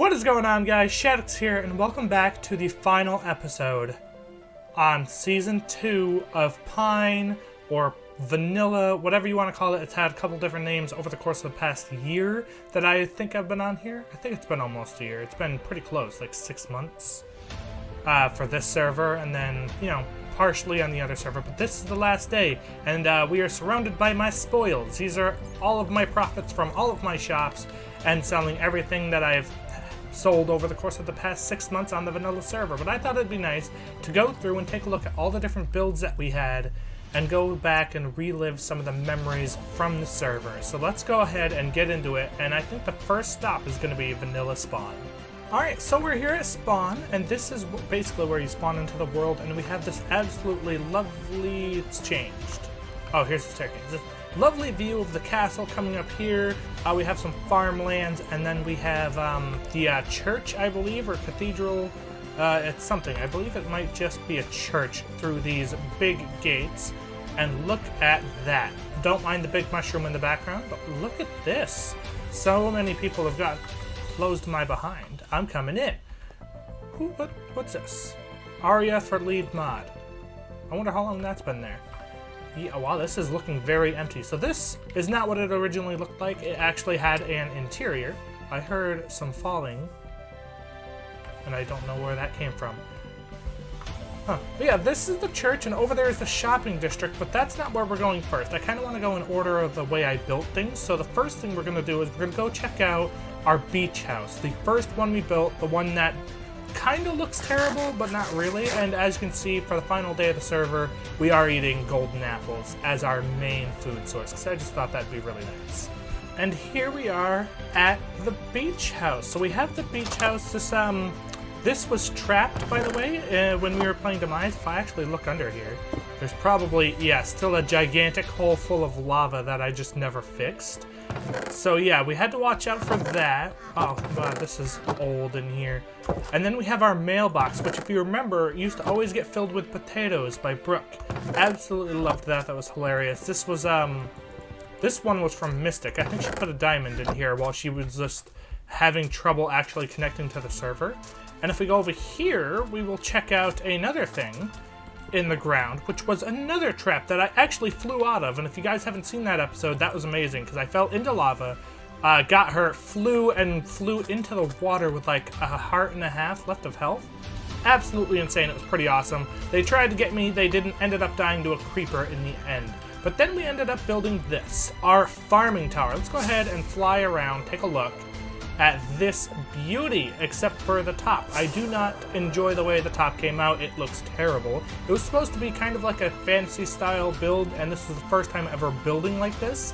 What is going on, guys? Shadix here, and welcome back to the final episode on Season 2 of Pine, or Vanilla, whatever you want to call it. It's had a couple different names over the course of the past year that I think I've been on here. I think it's been almost a year. It's been pretty close, like 6 months for this server, and then, you know, partially on the other server. But this is the last day, and we are surrounded by my spoils. These are all of my profits from all of my shops and selling everything that I've sold over the course of the past 6 months on the vanilla server. But I thought it'd be nice to go through and take a look at all the different builds that we had and go back and relive some of the memories from the server. So let's go ahead and get into it, and I think the first stop is going to be Vanilla Spawn. Alright, so we're here at Spawn, and this is basically where you spawn into the world, and we have this absolutely lovely... It's changed. Oh, here's the staircase. This lovely view of the castle coming up here. We have some farmlands, and then we have the church, I believe, or cathedral. It's something. I believe it might just be a church through these big gates. And look at that. Don't mind the big mushroom in the background, but look at this. So many people have got closed my behind. I'm coming in. What's this? Aria for lead mod. I wonder how long that's been there. Yeah, wow, this is looking very empty. So this is not what it originally looked like. It actually had an interior. I heard some falling, and I don't know where that came from. Huh. But yeah, this is the church, and over there is the shopping district, but that's not where we're going first. I kind of want to go in order of the way I built things. So the first thing we're going to do is we're going to go check out our beach house. The first one we built, the one that kind of looks terrible, but not really. And as you can see, for the final day of the server, we are eating golden apples as our main food source, because I just thought that'd be really nice. And here we are at the beach house. So we have the beach house. This was trapped, by the way, when we were playing Demise. If I actually look under here, there's probably, yeah, still a gigantic hole full of lava that I just never fixed. So yeah, we had to watch out for that. Oh god, this is old in here. And then we have our mailbox, which if you remember, used to always get filled with potatoes by Brooke. Absolutely loved that. That was hilarious. This was, this one was from Mystic. I think she put a diamond in here while she was just having trouble actually connecting to the server. And if we go over here, we will check out another thing in the ground, which was another trap that I actually flew out of. And if you guys haven't seen that episode, that was amazing, because I fell into lava, got hurt, flew into the water with like a heart and a half left of health. Absolutely insane. It was pretty awesome. They tried to get me, they didn't, ended up dying to a creeper in the end. But then we ended up building this, our farming tower. Let's go ahead and fly around, take a look at this beauty, except for the top. I do not enjoy the way the top came out. It looks terrible. It was supposed to be kind of like a fantasy style build, and this was the first time ever building like this.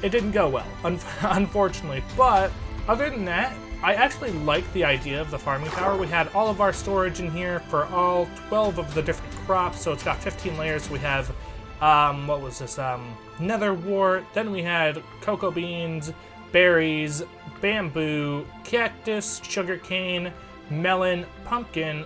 It didn't go well, unfortunately. But other than that, I actually like the idea of the farming tower. We had all of our storage in here for all 12 of the different crops, so it's got 15 layers. We have, what was this, nether wart, then we had cocoa beans, berries, bamboo, cactus, sugarcane, melon, pumpkin,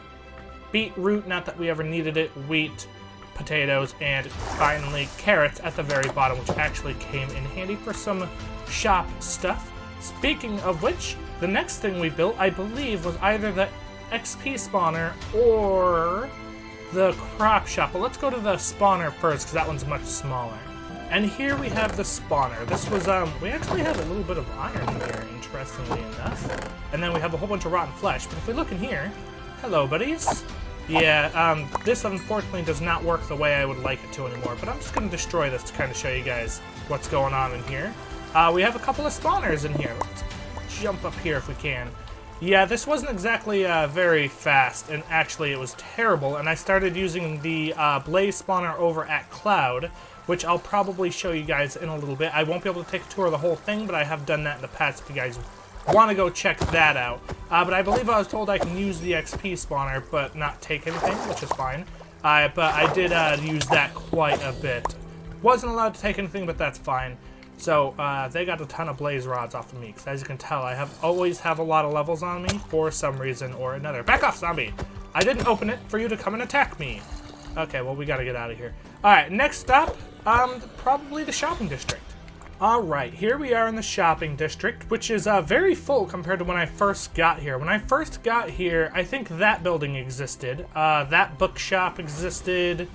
beetroot, not that we ever needed it, wheat, potatoes, and finally carrots at the very bottom, which actually came in handy for some shop stuff. Speaking of which, the next thing we built, I believe, was either the XP spawner or the crop shop. But let's go to the spawner first, because that one's much smaller. And here we have the spawner. This was, we actually have a little bit of iron here, interestingly enough. And then we have a whole bunch of rotten flesh. But if we look in here, hello, buddies. Yeah, this unfortunately does not work the way I would like it to anymore. But I'm just going to destroy this to kind of show you guys what's going on in here. We have a couple of spawners in here. Let's jump up here if we can. Yeah, this wasn't exactly very fast, and actually it was terrible. And I started using the blaze spawner over at Cloud, which I'll probably show you guys in a little bit. I won't be able to take a tour of the whole thing, but I have done that in the past if you guys want to go check that out. But I believe I was told I can use the XP spawner, but not take anything, which is fine. But I did use that quite a bit. Wasn't allowed to take anything, but that's fine. So they got a ton of blaze rods off of me, because as you can tell, I always have a lot of levels on me for some reason or another. Back off, zombie! I didn't open it for you to come and attack me. Okay, well, we gotta get out of here. Alright, next stop, probably the shopping district. Alright, here we are in the shopping district, which is very full compared to when I first got here. When I first got here, I think that building existed, that bookshop existed,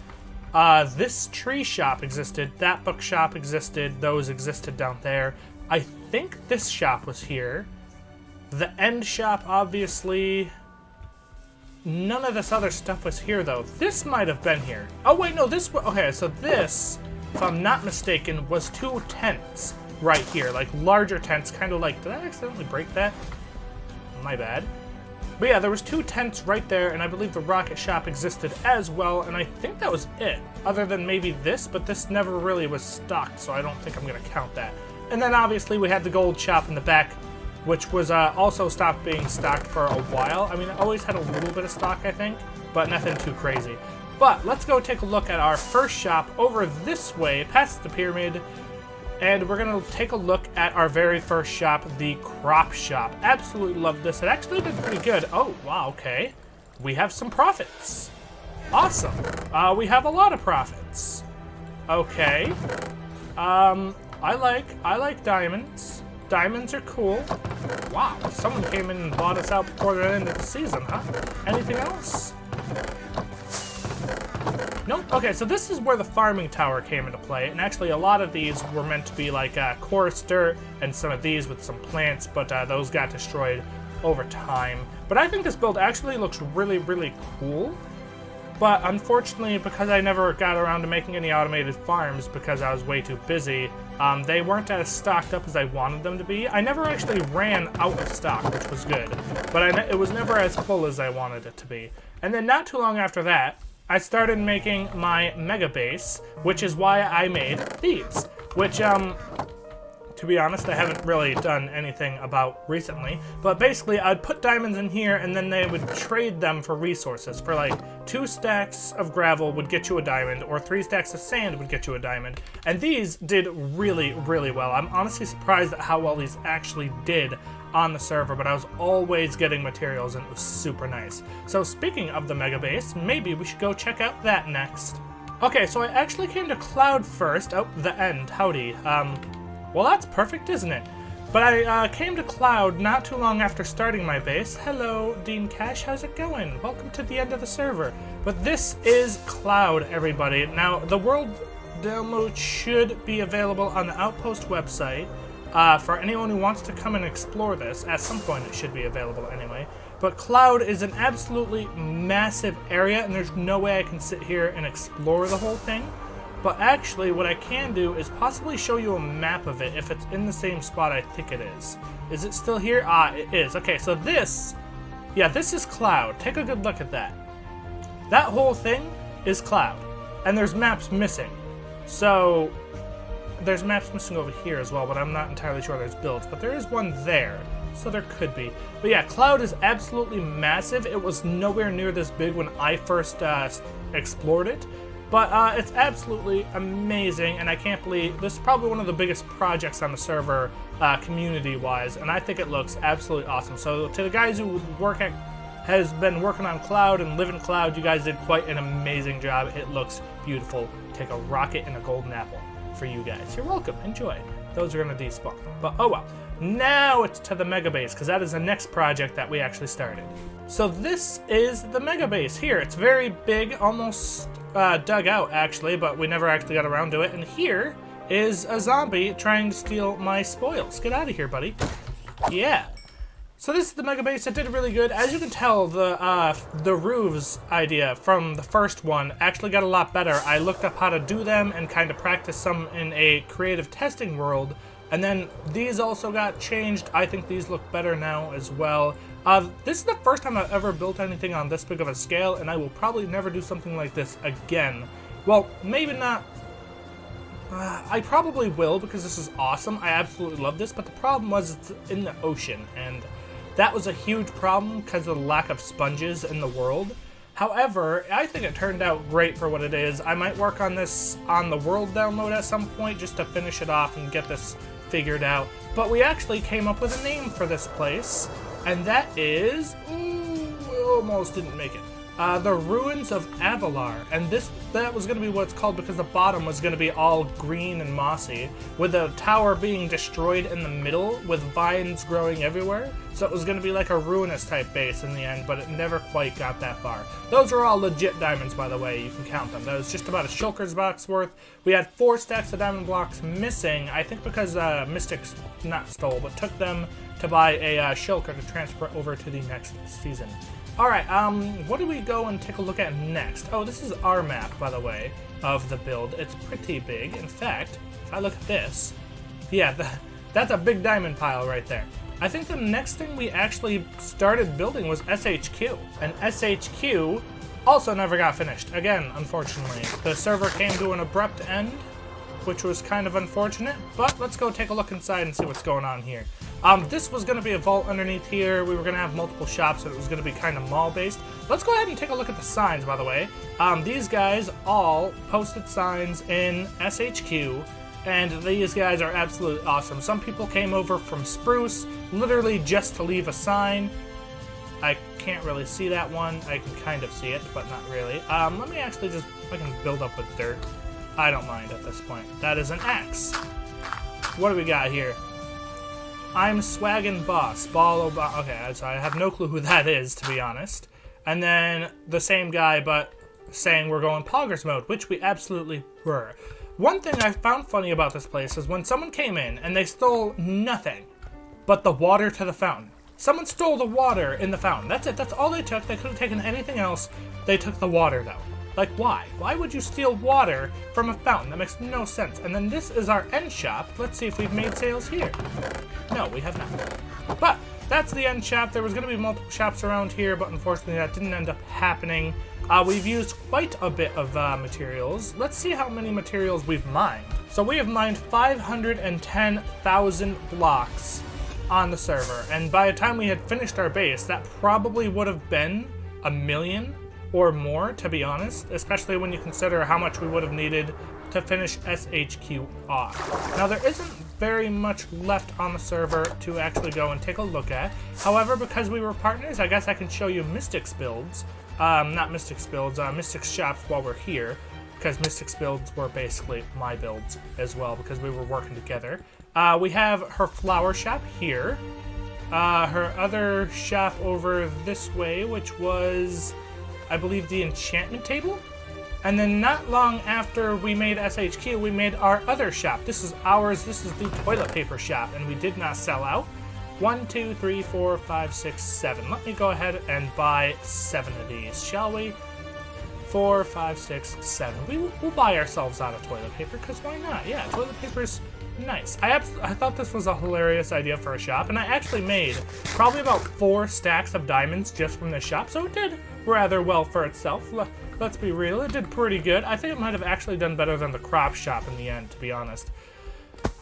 this tree shop existed, that bookshop existed, those existed down there. I think this shop was here. The end shop, obviously. None of this other stuff was here, though. This might have been here. Oh, wait, no, this... Okay, so this, if I'm not mistaken, was 2 tents right here. Like, larger tents, kind of like... Did I accidentally break that? My bad. But yeah, there was 2 tents right there, and I believe the rocket shop existed as well, and I think that was it. Other than maybe this, but this never really was stocked, so I don't think I'm going to count that. And then, obviously, we had the gold shop in the back, which was also stopped being stocked for a while. I mean, it always had a little bit of stock, I think, but nothing too crazy. But let's go take a look at our first shop over this way, past the pyramid, and we're going to take a look at our very first shop, the crop shop. Absolutely love this. It actually did pretty good. Oh, wow, okay. We have some profits. Awesome. We have a lot of profits. Okay. I like diamonds. Diamonds are cool. Wow, someone came in and bought us out before the end of the season, huh? Anything else? Nope. Okay, so this is where the farming tower came into play, and actually a lot of these were meant to be like coarse dirt, and some of these with some plants, but those got destroyed over time. But I think this build actually looks really, really cool. But unfortunately, because I never got around to making any automated farms because I was way too busy, they weren't as stocked up as I wanted them to be. I never actually ran out of stock, which was good, but it was never as full as I wanted it to be. And then not too long after that, I started making my mega base, which is why I made these, which, to be honest, I haven't really done anything about recently, but basically I'd put diamonds in here and then they would trade them for resources. For like 2 stacks of gravel would get you a diamond, or 3 stacks of sand would get you a diamond, and these did really, really well. I'm honestly surprised at how well these actually did on the server, but I was always getting materials and it was super nice. So speaking of the mega base, maybe we should go check out that next. Okay, so I actually came to Cloud first. Oh, the end. Howdy. Well, that's perfect, isn't it? But I came to Cloud not too long after starting my base. Hello, Dean Cash, how's it going? Welcome to the end of the server. But this is Cloud, everybody. Now, the world download should be available on the Outpost website. For anyone who wants to come and explore this, at some point it should be available anyway. But Cloud is an absolutely massive area, and there's no way I can sit here and explore the whole thing. But actually, what I can do is possibly show you a map of it if it's in the same spot I think it is. Is it still here? Ah, it is. Okay, so this is Cloud. Take a good look at that. That whole thing is Cloud. And there's maps missing. So, there's maps missing over here as well, but I'm not entirely sure there's builds. But there is one there, so there could be. But yeah, Cloud is absolutely massive. It was nowhere near this big when I first explored it. But it's absolutely amazing, and I can't believe this is probably one of the biggest projects on the server community-wise, and I think it looks absolutely awesome. So to the guys who has been working on Cloud and live in Cloud, you guys did quite an amazing job. It looks beautiful. Take a rocket and a golden apple for you guys. You're welcome. Enjoy. Those are going to despawn. But oh well. Now it's to the mega base, because that is the next project that we actually started. So this is the mega base here. It's very big, almost dug out actually, but we never actually got around to it. And here is a zombie trying to steal my spoils. Get out of here, buddy. Yeah. So this is the mega base. It did really good. As you can tell, the roofs idea from the first one actually got a lot better. I looked up how to do them and kind of practiced some in a creative testing world. And then these also got changed. I think these look better now as well. This is the first time I've ever built anything on this big of a scale, and I will probably never do something like this again. Well, maybe not. I probably will, because this is awesome. I absolutely love this, but the problem was it's in the ocean, and that was a huge problem because of the lack of sponges in the world. However, I think it turned out great for what it is. I might work on this on the world download at some point just to finish it off and get this figured out. But we actually came up with a name for this place, and that is... Ooh, we almost didn't make it. The Ruins of Avalar, and that was going to be what it's called because the bottom was going to be all green and mossy, with the tower being destroyed in the middle with vines growing everywhere. So it was going to be like a ruinous type base in the end, but it never quite got that far. Those are all legit diamonds, by the way. You can count them. That was just about a shulker's box worth. We had 4 stacks of diamond blocks missing, I think because Mystics not stole, but took them to buy a shulker to transfer over to the next season. Alright, what do we go and take a look at next? Oh, this is our map, by the way, of the build. It's pretty big. In fact, if I look at this, yeah, that's a big diamond pile right there. I think the next thing we actually started building was SHQ, and SHQ also never got finished. Again, unfortunately. The server came to an abrupt end, which was kind of unfortunate, but let's go take a look inside and see what's going on here. This was going to be a vault underneath here. We were going to have multiple shops, so it was going to be kind of mall-based. Let's go ahead and take a look at the signs, by the way. These guys all posted signs in SHQ, and these guys are absolutely awesome. Some people came over from Spruce, literally just to leave a sign. I can't really see that one. I can kind of see it, but not really. Let me actually just, I can build up with dirt. I don't mind at this point. That is an axe. What do we got here? I'm Swaggin' Boss. Okay, so I have no clue who that is, to be honest. And then the same guy, but saying we're going poggers mode, which we absolutely were. One thing I found funny about this place is when someone came in and they stole nothing but the water to the fountain. Someone stole the water in the fountain. That's it. That's all they took. They could have taken anything else. They took the water, though. Like, why? Why would you steal water from a fountain? That makes no sense. And then this is our end shop. Let's see if we've made sales here. No, we have not. But that's the end shop. There was going to be multiple shops around here, but unfortunately that didn't end up happening. We've used quite a bit of materials. Let's see how many materials we've mined. So we have mined 510,000 blocks on the server. And by the time we had finished our base, that probably would have been 1 million or more, to be honest, especially when you consider how much we would have needed to finish SHQ off. Now, there isn't very much left on the server to actually go and take a look at. However, because we were partners, I guess I can show you Mystics builds. Not Mystics builds, Mystics shops while we're here, because Mystics builds were basically my builds as well, because we were working together. We have her flower shop here. Her other shop over this way, which was, I believe, the enchantment table. And then not long after we made SHQ, we made our other shop. This is ours. This is the toilet paper shop, and we did not sell out. 1, 2, 3, 4, 5, 6, 7. Let me go ahead and buy 7 of these, shall we? 4, 5, 6, 7. We'll buy ourselves out of toilet paper, because why not? Yeah, toilet paper's nice. I thought this was a hilarious idea for a shop, and I actually made probably about 4 stacks of diamonds just from this shop, so it did rather well for itself. Let's be real, it did pretty good. I think it might have actually done better than the crop shop in the end, to be honest.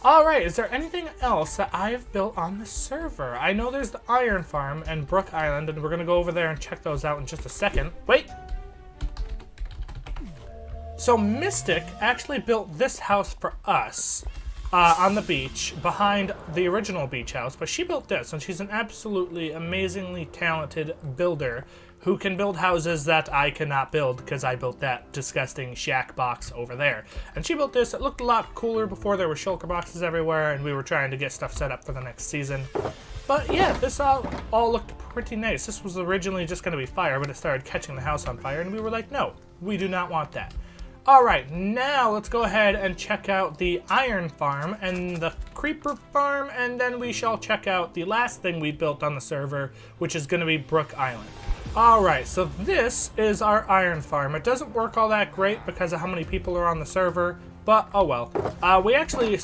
Alright, is there anything else that I have built on the server? I know there's the Iron Farm and Brook Island, and we're going to go over there and check those out in just a second. Wait! So Mystic actually built this house for us on the beach, behind the original beach house, but she built this, and she's an absolutely amazingly talented builder who can build houses that I cannot build because I built that disgusting shack box over there. And she built this. It looked a lot cooler before there were shulker boxes everywhere and we were trying to get stuff set up for the next season. But yeah, this all looked pretty nice. This was originally just going to be fire, but it started catching the house on fire and we were like, no, we do not want that. Alright, now let's go ahead and check out the Iron Farm and the Creeper Farm, and then we shall check out the last thing we built on the server, which is going to be Brook Island. Alright, so this is our Iron Farm. It doesn't work all that great because of how many people are on the server, but oh well. We actually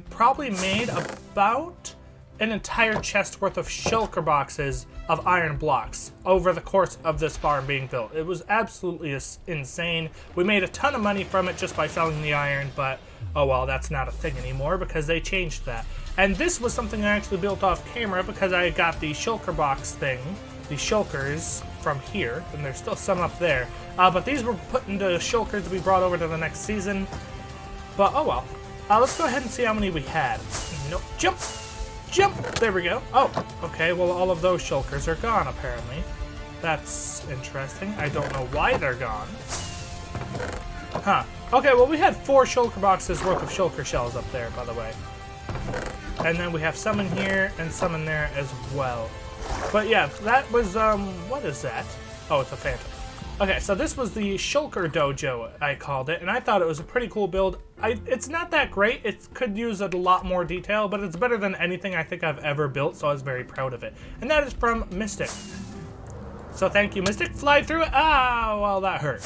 probably made about an entire chest worth of shulker boxes of iron blocks over the course of this farm being built. It was absolutely insane. We made a ton of money from it just by selling the iron, but oh well, that's not a thing anymore because they changed that. And this was something I actually built off camera because I got the shulker box thing, the shulkers from here, and there's still some up there. But these were put into shulkers to be brought over to the next season. But oh well. Let's go ahead and see how many we had. Nope. Jump! Jump! There we go. Oh, okay, well all of those shulkers are gone apparently. That's interesting. I don't know why they're gone. Huh. Okay, well, we had 4 shulker boxes worth of shulker shells up there, by the way. And then we have some in here and some in there as well. But yeah, that was, what is that? Oh, it's a phantom. Okay, so this was the Shulker Dojo, I called it, and I thought it was a pretty cool build. It's not that great. It could use a lot more detail, but it's better than anything I think I've ever built, so I was very proud of it. And that is from Mystic. So thank you, Mystic. Fly through it. Ah, well, that hurt.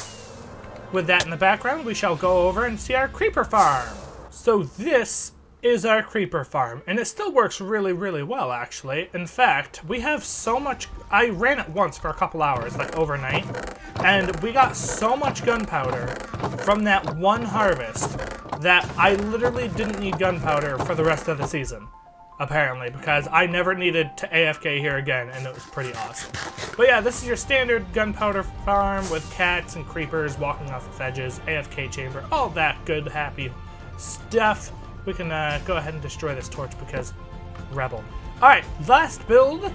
With that in the background, we shall go over and see our creeper farm. So this is our creeper farm, and it still works really, really well, actually. In fact, we have so much... I ran it once for a couple hours, like overnight, and we got so much gunpowder from that one harvest that I literally didn't need gunpowder for the rest of the season, apparently, because I never needed to AFK here again, and it was pretty awesome. But yeah, this is your standard gunpowder farm with cats and creepers walking off the edges, AFK chamber, all that good, happy stuff. We can go ahead and destroy this torch because rebel. Alright, last build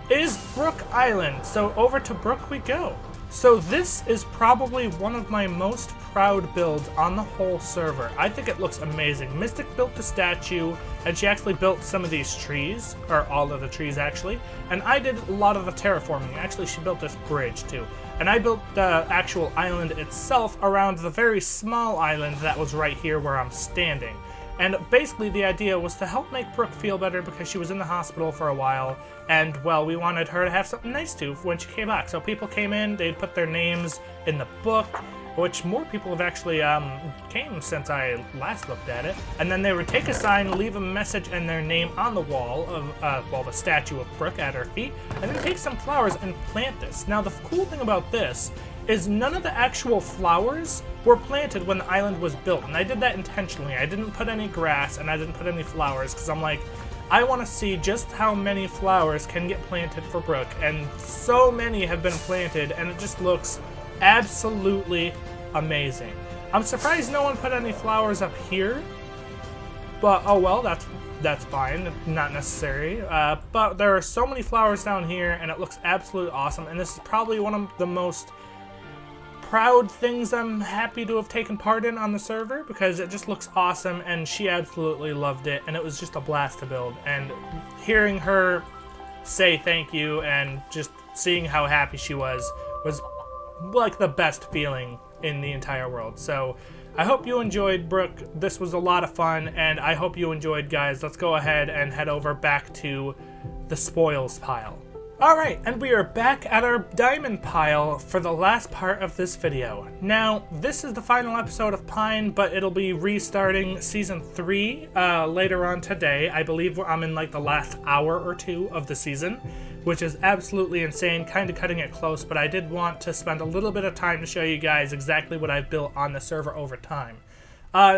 is Brook Island. So over to Brook we go. So this is probably one of my most proud builds on the whole server. I think it looks amazing. Mystic built the statue, and she actually built some of these trees, or all of the trees actually, and I did a lot of the terraforming. Actually, she built this bridge too. And I built the actual island itself around the very small island that was right here where I'm standing. And basically the idea was to help make Brooke feel better because she was in the hospital for a while, and well, we wanted her to have something nice to when she came back. So people came in, they'd put their names in the book, which more people have actually came since I last looked at it, and then they would take a sign, leave a message and their name on the wall of, well, the statue of Brooke at her feet, and then take some flowers and plant this. Now the cool thing about this is none of the actual flowers were planted when the island was built, and I did that intentionally. I didn't put any grass and I didn't put any flowers because I'm like, I want to see just how many flowers can get planted for Brooke, and so many have been planted and it just looks absolutely amazing. I'm surprised no one put any flowers up here, but oh well, that's fine, not necessary. But there are so many flowers down here and it looks absolutely awesome, and this is probably one of the most proud things I'm happy to have taken part in on the server because it just looks awesome, and she absolutely loved it, and it was just a blast to build. And hearing her say thank you and just seeing how happy she was like the best feeling in the entire world. So I hope you enjoyed, Brooke. This was a lot of fun, and I hope you enjoyed, guys. Let's go ahead and head over back to the spoils pile. Alright, and we are back at our diamond pile for the last part of this video. Now, this is the final episode of Pine, but it'll be restarting Season 3 later on today. I believe I'm in like the last hour or two of the season, which is absolutely insane, kind of cutting it close, but I did want to spend a little bit of time to show you guys exactly what I've built on the server over time.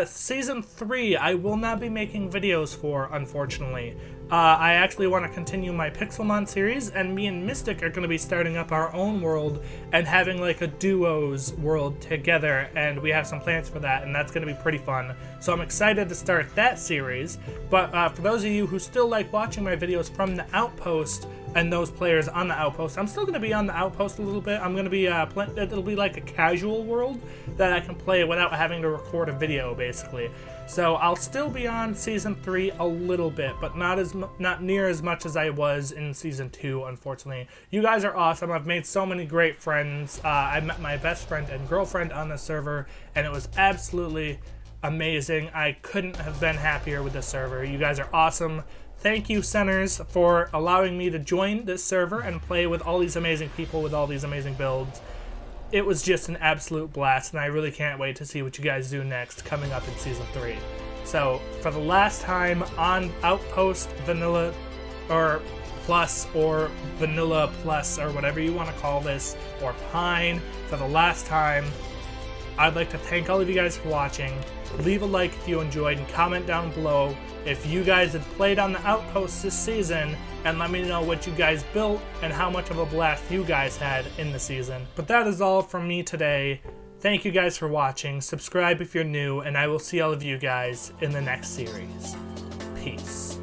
Season 3, I will not be making videos for, unfortunately. I actually want to continue my Pixelmon series, and me and Mystic are going to be starting up our own world and having like a duos world together, and we have some plans for that, and that's going to be pretty fun. So I'm excited to start that series, but for those of you who still like watching my videos from the Outpost and those players on the Outpost, I'm still going to be on the Outpost a little bit. I'm going to be, it'll be like a casual world that I can play without having to record a video, basically. So I'll still be on Season 3 a little bit, but not near as much as I was in Season 2, unfortunately. You guys are awesome. I've made so many great friends. I met my best friend and girlfriend on the server, and it was absolutely amazing. I couldn't have been happier with the server. You guys are awesome. Thank you, Centers, for allowing me to join this server and play with all these amazing people with all these amazing builds. It was just an absolute blast, and I really can't wait to see what you guys do next coming up in Season 3. So, for the last time on Outpost Vanilla, or Plus, or Vanilla Plus, or whatever you want to call this, or Pine, for the last time, I'd like to thank all of you guys for watching. Leave a like if you enjoyed, and comment down below if you guys had played on the Outpost this season, and let me know what you guys built and how much of a blast you guys had in the season. But that is all from me today. Thank you guys for watching. Subscribe if you're new, and I will see all of you guys in the next series. Peace.